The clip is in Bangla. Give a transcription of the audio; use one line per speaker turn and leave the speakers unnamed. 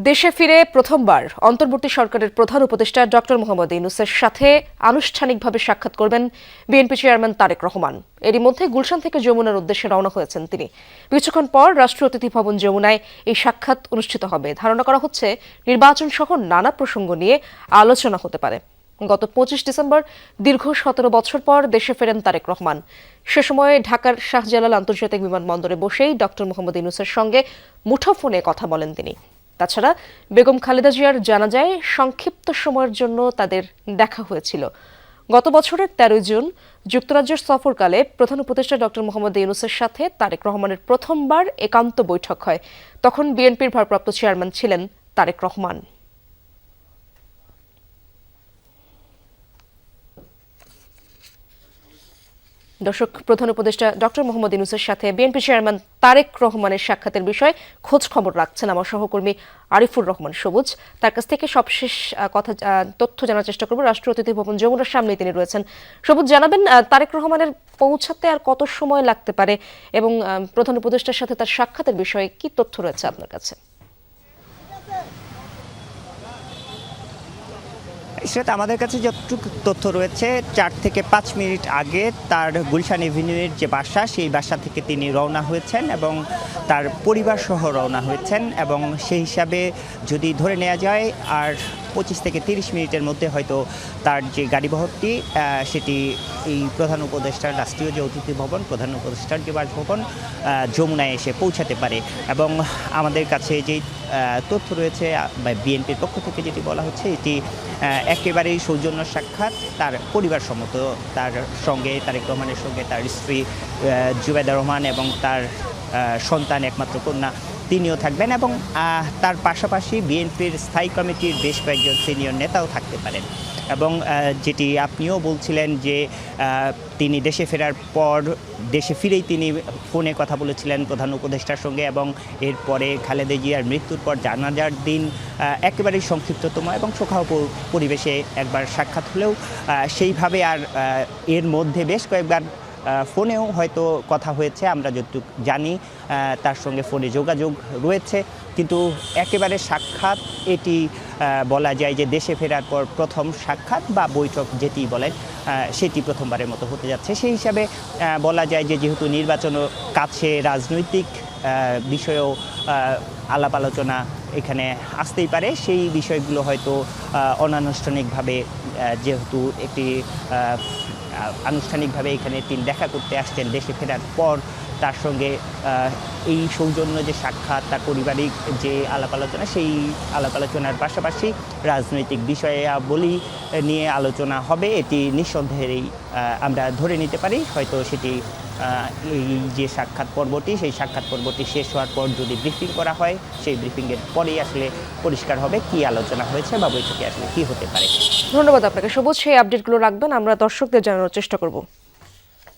দেশে ফিরে প্রথমবার অন্তর্বর্তী সরকারের প্রধান উপদেষ্টা ডক্টর মোহাম্মদ ইউনূসের সাথে আনুষ্ঠানিকভাবে সাক্ষাৎ করবেন বিএনপি চেয়ারম্যান তারেক রহমান। এরই মধ্যে গুলশান থেকে যমুনার উদ্দেশ্যে রওনা হয়েছেন তিনি। কিছুক্ষণ পর রাষ্ট্রীয় অতিথি ভবন যমুনায় এই সাক্ষাৎ অনুষ্ঠিত হবে। ধারণা করা হচ্ছে নির্বাচন সহ নানা প্রসঙ্গ নিয়ে আলোচনা হতে পারে। গত 25 ডিসেম্বর দীর্ঘ 17 বছর পর দেশে ফেরেন তারেক রহমান। সে সময় ঢাকার শাহজালাল আন্তর্জাতিক বিমানবন্দরে বসেই ডক্টর মোহাম্মদ ইউনূসের সঙ্গে মুঠোফোনে কথা বলেন তিনি। তাছাড়া বেগম খালেদা জিয়ার জানাজায় সংক্ষিপ্ত সময়ের জন্য তাদের দেখা হয়েছিল। গত বছরের 13 জুন যুক্তরাজ্যের সফরকালে প্রধান উপদেষ্টা ডক্টর মোহাম্মদ ইউনূসের সাথে তারেক রহমানের প্রথমবার একান্ত বৈঠক হয়। তখন বিএনপির ভারপ্রাপ্ত চেয়ারম্যান ছিলেন তারেক রহমান। দর্শক, প্রধান উপদেষ্টা ডক্টর মোহাম্মদ ইউনূসের সাথে বিএনপি চেয়ারম্যান তারেক রহমানের সাক্ষাতের বিষয়ে খোঁজ খবর রাখছেন আমার সহকর্মী আরিফুর রহমান সবুজ। তার কাছ থেকে সবশেষ তথ্য জানার চেষ্টা করব। রাষ্ট্রীয় অতিথি ভবন যমুনার সামনেই তিনি রয়েছেন। সবুজ, জানাবেন তারেক রহমানের পৌঁছাতে আর কত সময় লাগতে পারে এবং প্রধান উপদেষ্টার সাথে তার সাক্ষাতের বিষয়ে কি তথ্য রয়েছে আপনার কাছে?
সেটা আমাদের কাছে যতটুকু তথ্য রয়েছে, 4 থেকে 5 মিনিট আগে তার গুলশান এভিনিউয়ের যে বাসা, সেই বাসা থেকে তিনি রওনা হয়েছেন এবং তার পরিবার সহ রওনা হয়েছেন। এবং সেই হিসাবে যদি ধরে নেওয়া যায় আর 25 থেকে 30 মিনিটের মধ্যে হয়তো তার যে গাড়িবহরটি সেটি এই প্রধান উপদেষ্টার রাষ্ট্রীয় যে অতিথি ভবন, প্রধান উপদেষ্টার যে বাসভবন যমুনায় এসে পৌঁছাতে পারে। এবং আমাদের কাছে যেই তথ্য রয়েছে বা বিএনপির পক্ষ থেকে যেটি বলা হচ্ছে, এটি একেবারেই সৌজন্য সাক্ষাৎ তার পরিবার সম্মত। তার সঙ্গে তারেক রহমানের সঙ্গে তার স্ত্রী জুবেদা রহমান এবং তার সন্তান একমাত্র কন্যা তিনিও থাকবেন এবং তার পাশাপাশি বিএনপির স্থায়ী কমিটির বেশ কয়েকজন সিনিয়র নেতাও থাকতে পারেন। এবং যেটি আপনিও বলছিলেন যে তিনি দেশে ফেরার পর দেশে ফিরেই তিনি ফোনে কথা বলেছিলেন প্রধান উপদেষ্টার সঙ্গে এবং এরপরে খালেদা জিয়ার মৃত্যুর পর জানাজার দিন একেবারেই সংক্ষিপ্ততম এবং শোকাহ পরিবেশে একবার সাক্ষাৎ হলেও সেইভাবে আর এর মধ্যে বেশ কয়েকবার ফোনেও হয়তো কথা হয়েছে। আমরা যতটুকু জানি তার সঙ্গে ফোনে যোগাযোগ রয়েছে, কিন্তু একেবারে সাক্ষাৎ এটি বলা যায় যে দেশে ফেরার পর প্রথম সাক্ষাৎ বা বৈঠক যেটি বলেন সেটি প্রথমবারের মতো হতে যাচ্ছে। সেই হিসাবে বলা যায় যে যেহেতু নির্বাচনও কাছে, রাজনৈতিক বিষয়েও আলাপ আলোচনা এখানে আসতেই পারে। সেই বিষয়গুলো হয়তো অনানুষ্ঠানিকভাবে যেহেতু একটি আনুষ্ঠানিকভাবে এখানে তিনি দেখা করতে আসছেন দেশে ফেরার পর, তার সঙ্গে এই সৌজন্য যে সাক্ষাৎ, তার পারিবারিক যে আলাপ আলোচনা, সেই আলাপ আলোচনার পাশাপাশি রাজনৈতিক বিষয়াবলী নিয়ে আলোচনা হবে। এটি নিঃসন্দেহেই আমরা ধরে নিতে পারি। হয়তো সেটি এই যে সাক্ষাৎ পর্বটি, সেই সাক্ষাৎ পর্বটি শেষ হওয়ার পর যদি ব্রিফিং করা হয়, সেই ব্রিফিংয়ের পরেই আসলে পরিষ্কার হবে কি আলোচনা হয়েছে বা বৈঠকে আসলে কি হতে পারে।
ধন্যবাদ আপনাকে সবুজ। সেই আপডেটগুলো রাখবেন, আমরা দর্শকদের জানানোর চেষ্টা করব।